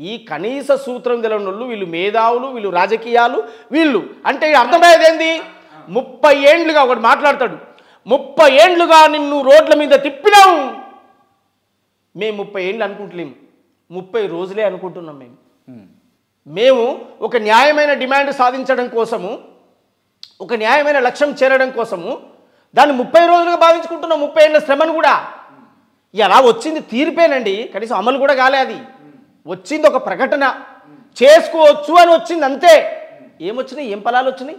ఈ కనీస సూత్రం తెలియనోళ్ళు వీళ్ళు మేధావులు, వీళ్ళు రాజకీయాలు, వీళ్ళు అంటే అర్థమయ్యేది ఏంది? 30 ఏండ్లుగా ఒకటి మాట్లాడతాడు, 30 ఏండ్లుగా నిన్ను రోడ్ల మీద తిప్పినాం. మేము 30 ఏండ్లు అనుకుంటలేము, 30 రోజులే అనుకుంటున్నాం. మేము ఒక న్యాయమైన డిమాండ్ సాధించడం కోసము, ఒక న్యాయమైన లక్ష్యం చేరడం కోసము దాన్ని 30 రోజులుగా భావించుకుంటున్నాం. 30 ఏళ్ళ శ్రమను కూడా ఇలా వచ్చింది తీర్పేనండి, కనీసం అమలు కూడా కాలే. అది వచ్చింది ఒక ప్రకటన, చేసుకోవచ్చు అని వచ్చింది అంతే. ఏమొచ్చినాయి, ఏం ఫలాలు వచ్చినాయి,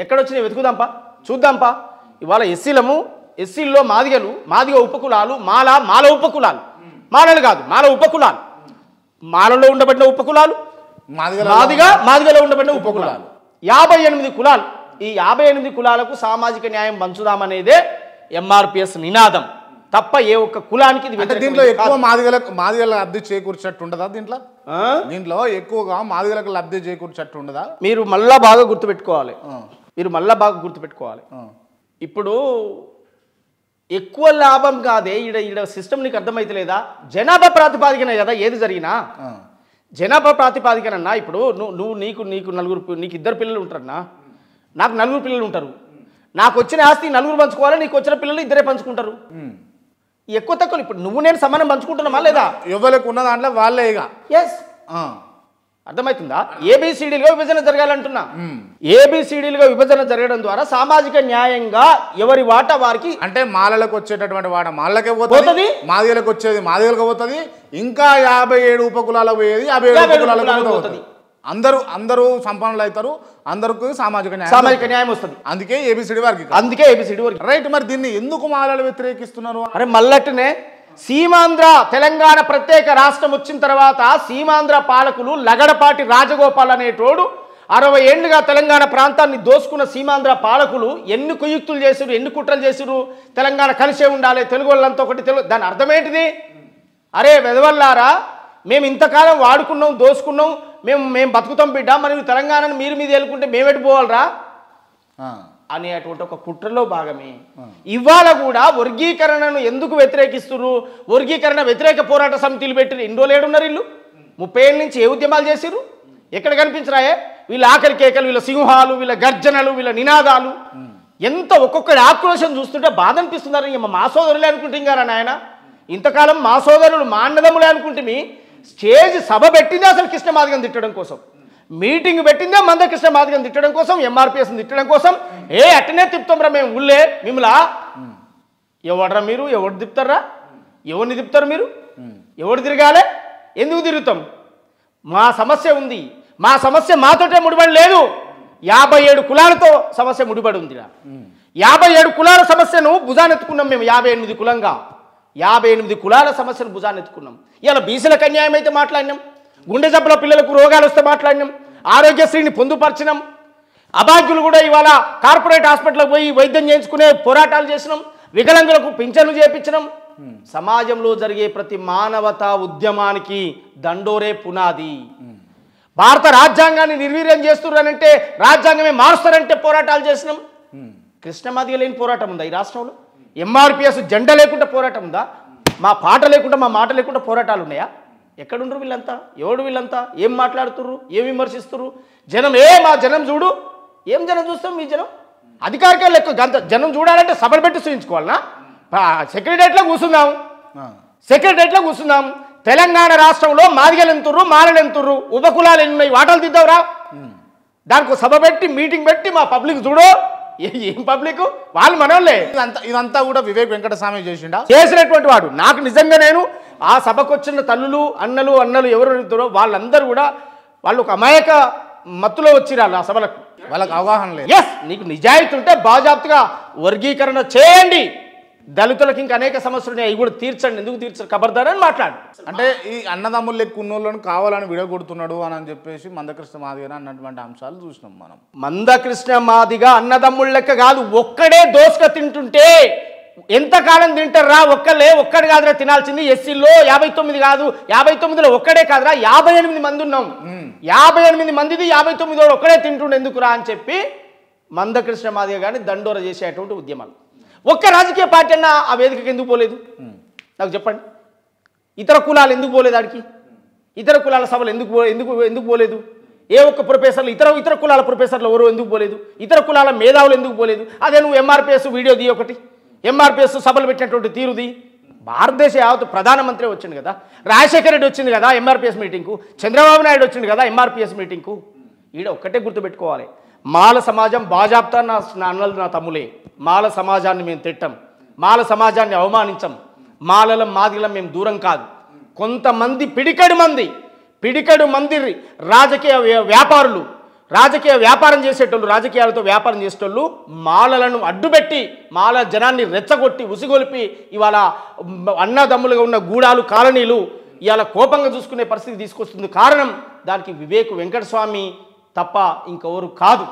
ఎక్కడొచ్చినాయి వెతుకుదాంపా, చూద్దాంపా. ఇవాళ ఎస్సీల్లో మాదిగలు, మాదిగ ఉపకులాలు, మాల ఉపకులాలు, మాలలు కాదు మాల ఉపకులాలు, మాలలో ఉండబడిన ఉపకులాలు, మాదిగలో ఉండబడిన ఉపకులాలు 58 కులాలు. ఈ 58 కులాలకు సామాజిక న్యాయం పంచుదామనేదే ఎంఆర్పిఎస్ నినాదం తప్ప ఏ ఒక్క కులానికి దీంట్లో ఎక్కువ మాదిగల లబ్ధి చేకూర్చట్టు ఉండదా? దీంట్లో ఎక్కువగా మాదిగలకు లబ్ధి చేకూర్చట్టు ఉండదా? మీరు మళ్ళా బాగా గుర్తుపెట్టుకోవాలి, ఇప్పుడు ఎక్కువ లాభం కాదే ఈడ సిస్టమ్ నీకు అర్థమైతలేదా? జనాభా ప్రాతిపాదికన కదా ఏది జరిగినా, జనాభా ప్రాతిపాదికనన్నా. ఇప్పుడు నీకు నలుగురు, నీకు 2 పిల్లలు ఉంటారన్నా, నాకు 4 పిల్లలు ఉంటారు. నాకు వచ్చిన ఆస్తి 4 పంచుకోవాలి, నీకు వచ్చిన పిల్లలు 2 పంచుకుంటారు. ఎక్కువ తక్కువ ఇప్పుడు నువ్వు నేను సమానం పంచుకుంటున్నామా లేదా? ఎవరికి ఉన్న దాంట్లో వాళ్ళే. ఎస్, అర్థమవుతుందా? ఏబిసిడీలుగా విభజన జరగాలంటున్నా. ఏబిసిడీలుగా విభజన జరగడం ద్వారా సామాజిక న్యాయంగా ఎవరి వాటా వారికి, అంటే మాలలకు వచ్చేటటువంటి వాట మాలకే పోతుంది, మాదిగలకు వచ్చేది మాదిగలకు పోతుంది, ఇంకా 57 ఉపకులాలకు పోయేది 57 ఉపకులాలకు పోతుంది. అందరూ సంపన్నులు అవుతారు, అందరికి సామాజిక న్యాయం వస్తుంది. అందుకే ఏబిసిడి వరకు రైట్. మరి దీన్ని ఎందుకు మాలలు వ్యతిరేకిస్తున్నారు? అరే మల్లట్టునే సీమాంధ్ర తెలంగాణ ప్రత్యేక రాష్ట్రం వచ్చిన తర్వాత సీమాంధ్ర పాలకులు లగడపాటి రాజగోపాల్ అనేటోడు 60 ఏళ్లుగా తెలంగాణ ప్రాంతాన్ని దోసుకున్న సీమాంధ్ర పాలకులు ఎన్ని కుయుక్తులు చేసిరు, ఎన్ని కుట్రలు చేసిరు. తెలంగాణ కలిసే ఉండాలి, తెలుగు వాళ్ళంతా ఒకటి. దాని అర్థం ఏంటిది? అరే వెదవల్లారా, మేము ఇంతకాలం వాడుకున్నాం, దోసుకున్నాం, మేము బతుకుతాం బిడ్డ, మరి తెలంగాణను మీరు మీద వెళ్ళుకుంటే మేమెటు పోవాలరా అనేటువంటి ఒక కుట్రలో భాగమే. ఇవాళ కూడా వర్గీకరణను ఎందుకు వ్యతిరేకిస్తున్నారు? వర్గీకరణ వ్యతిరేక పోరాట సమితిలు పెట్టిన ఎన్ని రోజులు ఏడున్నారు వీళ్ళు? 30 ఏళ్ళ నుంచి ఏ ఉద్యమాలు చేసిరు? ఎక్కడ కనిపించరాయే? వీళ్ళ ఆకలి కేకలు, వీళ్ళ సింహాలు, వీళ్ళ గర్జనలు, వీళ్ళ నినాదాలు, ఎంత ఒక్కొక్కటి ఆక్రోశం చూస్తుంటే బాధ అనిపిస్తున్నారు. మా సోదరులే అనుకుంటే ఇంకారా నాయన, ఇంతకాలం మా సోదరులు మా అన్నదమ్ములే అనుకుంటే స్టేజ్ సభ పెట్టిందే అసలు కృష్ణ మాదిగని తిట్టడం కోసం, మీటింగ్ పెట్టిందే మందకృష్ణ మాదిగని తిట్టడం కోసం, ఎంఆర్పిఎస్ తిట్టడం కోసం. అట్టనే తిప్పుతాంరా మేము ఊళ్ళే మిమ్మలా. ఎవడరా మీరు? ఎవడు తిప్పుతారా? ఎవరిని తిప్పుతారు మీరు? ఎవడు తిరగాలి? ఎందుకు తిరుగుతాం? మా సమస్య ఉంది, మా సమస్య మాతోటే ముడిపడి లేదు. 57 కులాలతో సమస్య ముడిపడి ఉంది. 57 కులాల సమస్యను భుజానెత్తుకున్నాం మేము. 58 కులంగా 58 కులాల సమస్యను భుజానెత్తుకున్నాం. ఇలా బీసీలకు అన్యాయం అయితే మాట్లాడినాం, గుండె జబ్బుల పిల్లలకు రోగాలు వస్తే మాట్లాడినాం, ఆరోగ్యశ్రీని పొందుపరిచినాం. అభాగ్యులు కూడా ఇవాళ కార్పొరేట్ హాస్పిటల్కి పోయి వైద్యం చేయించుకునే పోరాటాలు చేసినాం, వికలాంగులకు పింఛన్లు చేయించినాం. సమాజంలో జరిగే ప్రతి మానవతా ఉద్యమానికి దండోరే పునాది. భారత రాజ్యాంగాన్ని నిర్వీర్యం చేస్తున్నారంటే, రాజ్యాంగమే మారుస్తారంటే పోరాటాలు చేసినాం. కృష్ణ మాదిగ లేని పోరాటం ఉందా ఈ రాష్ట్రంలో? ఎంఆర్పిఎస్ జెండా లేకుండా పోరాటం ఉందా? మా పాట లేకుండా, మా మాట లేకుండా పోరాటాలు ఉన్నాయా? ఎక్కడుండ్రు వీళ్ళంతా? ఎవడు వీళ్ళంతా? ఏం మాట్లాడుతుర్రు? ఏం విమర్శిస్తుర్రు? జనం మా జనం చూడు. ఏం జనం చూస్తాం? మీ జనం అధికారిక లెక్క గంత జనం చూడాలంటే సభలు పెట్టి చూయించుకోవాలనా? సెక్రటరియట్లో కూర్చుందాం. తెలంగాణ రాష్ట్రంలో మాదిగలు ఎంతుర్రు, మాలలు ఎంతుర్రు, ఉపకులాలు ఎన్ని ఉన్నాయి, వాటాలు తీద్దావురా. దానికి సభ పెట్టి మీటింగ్ పెట్టి మా పబ్లిక్ చూడు. ఏం పబ్లిక్? వాళ్ళు మనోళ్ళే. ఇదంతా కూడా వివేక్ వెంకటస్వామి చేసినటువంటి వాడు. నాకు నిజంగా నేను ఆ సభకు వచ్చిన తల్లులు, అన్నలు ఎవరు వాళ్ళందరూ కూడా వాళ్ళు ఒక అమాయక మత్తులో వచ్చిరాళ్ళు ఆ సభలకు. వాళ్ళకి అవగాహన లేదు. ఎస్, నీకు నిజాయితీ ఉంటే బాజాప్తుగా వర్గీకరణ చేయండి. దళితులకు ఇంకా అనేక సమస్యలు ఉన్నాయి, అవి కూడా తీర్చండి. ఎందుకు తీర్చరు? ఖబర్దార్ అని మాట్లాడు. అంటే ఈ అన్నదమ్ములు ఎక్కువ ఉన్నోళ్ళని కావాలని విడగొడుతున్నాడు అని చెప్పేసి మందకృష్ణ మాదిగ అన్నటువంటి అంశాలు చూసినాం మనం. మందకృష్ణ మాదిగ అన్నదమ్ముల లెక్క కాదు, ఒక్కడే దోసుక తింటుంటే ఎంతకాలం తింటారా? ఒక్కడు కాదురా తినాల్సింది. ఎస్సీలో 59 కాదు, 59లో ఒక్కడే కాదురా, 58 మంది ఉన్నాం. 58 మందిది 59 ఒక్కడే తింటుండే ఎందుకురా అని చెప్పి మందకృష్ణ మాదిగ గారిని దండోర చేసేటువంటి ఉద్యమాలు. ఒక్క రాజకీయ పార్టీ అన్నా ఆ వేదికకి ఎందుకు పోలేదు? నాకు చెప్పండి. ఇతర కులాలు ఎందుకు పోలేదు ఆడికి? ఇతర కులాల సభలు ఎందుకు పోలేదు? ఏ ఒక్క ప్రొఫెసర్లు ఇతర కులాల ప్రొఫెసర్లు ఎవరు ఎందుకు పోలేదు? ఇతర కులాల మేధావులు ఎందుకు పోలేదు? అదే నువ్వు ఎంఆర్పిఎస్ వీడియో ది ఒకటి, ఎంఆర్పిఎస్ సభలు పెట్టినటువంటి తీరుది. భారతదేశ యావత్ ప్రధానమంత్రి వచ్చింది కదా, రాజశేఖర రెడ్డి వచ్చింది కదా ఎంఆర్పిఎస్ మీటింగ్కు, చంద్రబాబు నాయుడు వచ్చింది కదా ఎంఆర్పిఎస్ మీటింగ్కు. ఈడ ఒక్కటే గుర్తుపెట్టుకోవాలి, మాల సమాజం బాజాప్తా నా అన్నలు నా తమ్ములే. మాల సమాజాన్ని మేము తిట్టం, మాల సమాజాన్ని అవమానించం, మాలలం మాదిలం మేము దూరం కాదు. కొంతమంది పిడికడు మంది రాజకీయ వ్యాపారులు, రాజకీయ వ్యాపారం చేసేటోళ్ళు, రాజకీయాలతో వ్యాపారం చేసేటోళ్ళు మాలలను అడ్డుపెట్టి మాల జనాన్ని రెచ్చగొట్టి ఉసిగొలిపి ఇవాళ అన్నదమ్ములుగా ఉన్న గూడాలు కాలనీలు ఇవాళ కోపంగా చూసుకునే పరిస్థితి తీసుకొస్తుంది. కారణం దానికి వివేక్ వెంకటస్వామి తప్ప ఇంకెవరు కాదు.